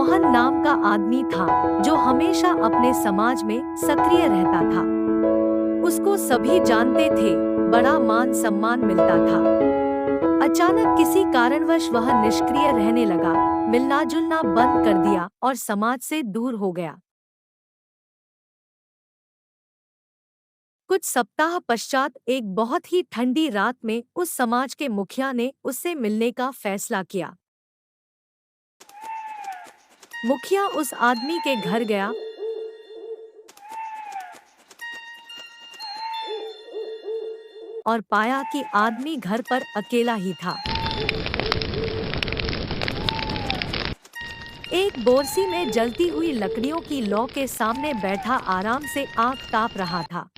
मोहन नाम का आदमी था जो हमेशा अपने समाज में सक्रिय रहता था। उसको सभी जानते थे, बड़ा मान सम्मान मिलता था। अचानक किसी कारणवश वह निष्क्रिय रहने लगा, मिलना जुलना बंद कर दिया और समाज से दूर हो गया। कुछ सप्ताह पश्चात एक बहुत ही ठंडी रात में उस समाज के मुखिया ने उससे मिलने का फैसला किया। मुखिया उस आदमी के घर गया और पाया कि आदमी घर पर अकेला ही था। एक बोरसी में जलती हुई लकड़ियों की लौ के सामने बैठा आराम से आग ताप रहा था।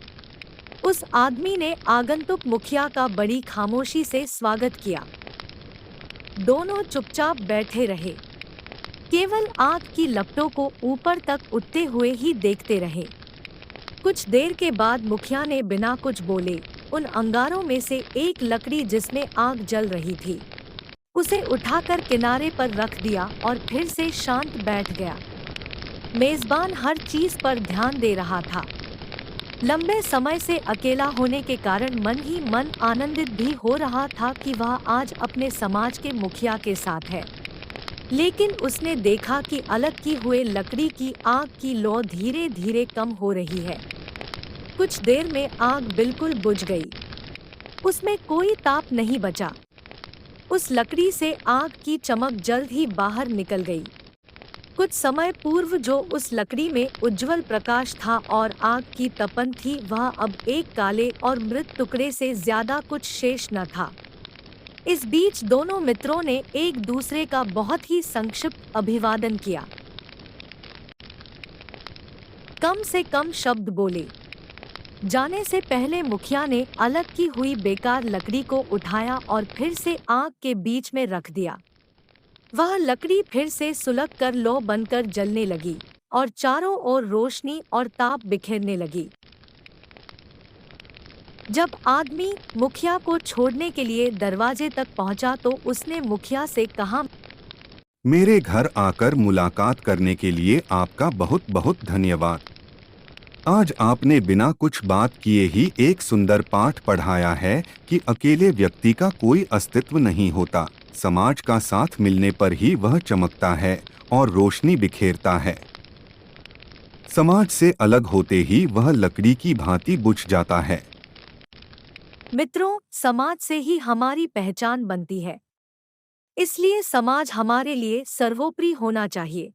उस आदमी ने आगंतुक मुखिया का बड़ी खामोशी से स्वागत किया। दोनों चुपचाप बैठे रहे, केवल आग की लपटों को ऊपर तक उठते हुए ही देखते रहे। कुछ देर के बाद मुखिया ने बिना कुछ बोले उन अंगारों में से एक लकड़ी जिसमें आग जल रही थी, उसे उठाकर किनारे पर रख दिया और फिर से शांत बैठ गया। मेजबान हर चीज पर ध्यान दे रहा था। लंबे समय से अकेला होने के कारण मन ही मन आनंदित भी हो रहा था कि वह आज अपने समाज के मुखिया के साथ है। लेकिन उसने देखा कि अलग की हुए लकड़ी की आग की लौ धीरे धीरे कम हो रही है। कुछ देर में आग बिल्कुल बुझ गई। उसमें कोई ताप नहीं बचा। उस लकड़ी से आग की चमक जल्द ही बाहर निकल गई। कुछ समय पूर्व जो उस लकड़ी में उज्जवल प्रकाश था और आग की तपन थी, वह अब एक काले और मृत टुकड़े से ज्यादा कुछ शेष न था। इस बीच दोनों मित्रों ने एक दूसरे का बहुत ही संक्षिप्त अभिवादन किया। कम से कम शब्द बोले। जाने से पहले मुखिया ने अलग की हुई बेकार लकड़ी को उठाया और फिर से आग के बीच में रख दिया। वह लकड़ी फिर से सुलग कर लौ बनकर जलने लगी और चारों ओर रोशनी और ताप बिखेरने लगी। जब आदमी मुखिया को छोड़ने के लिए दरवाजे तक पहुंचा तो उसने मुखिया से कहा, मेरे घर आकर मुलाकात करने के लिए आपका बहुत बहुत धन्यवाद। आज आपने बिना कुछ बात किए ही एक सुंदर पाठ पढ़ाया है कि अकेले व्यक्ति का कोई अस्तित्व नहीं होता। समाज का साथ मिलने पर ही वह चमकता है और रोशनी बिखेरता है। समाज से अलग होते ही वह लकड़ी की भांति बुझ जाता है। मित्रों, समाज से ही हमारी पहचान बनती है। इसलिए समाज हमारे लिए सर्वोपरि होना चाहिए।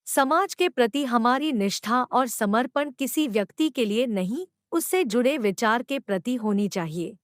समाज के प्रति हमारी निष्ठा और समर्पण किसी व्यक्ति के लिए नहीं, उससे जुड़े विचार के प्रति होनी चाहिए।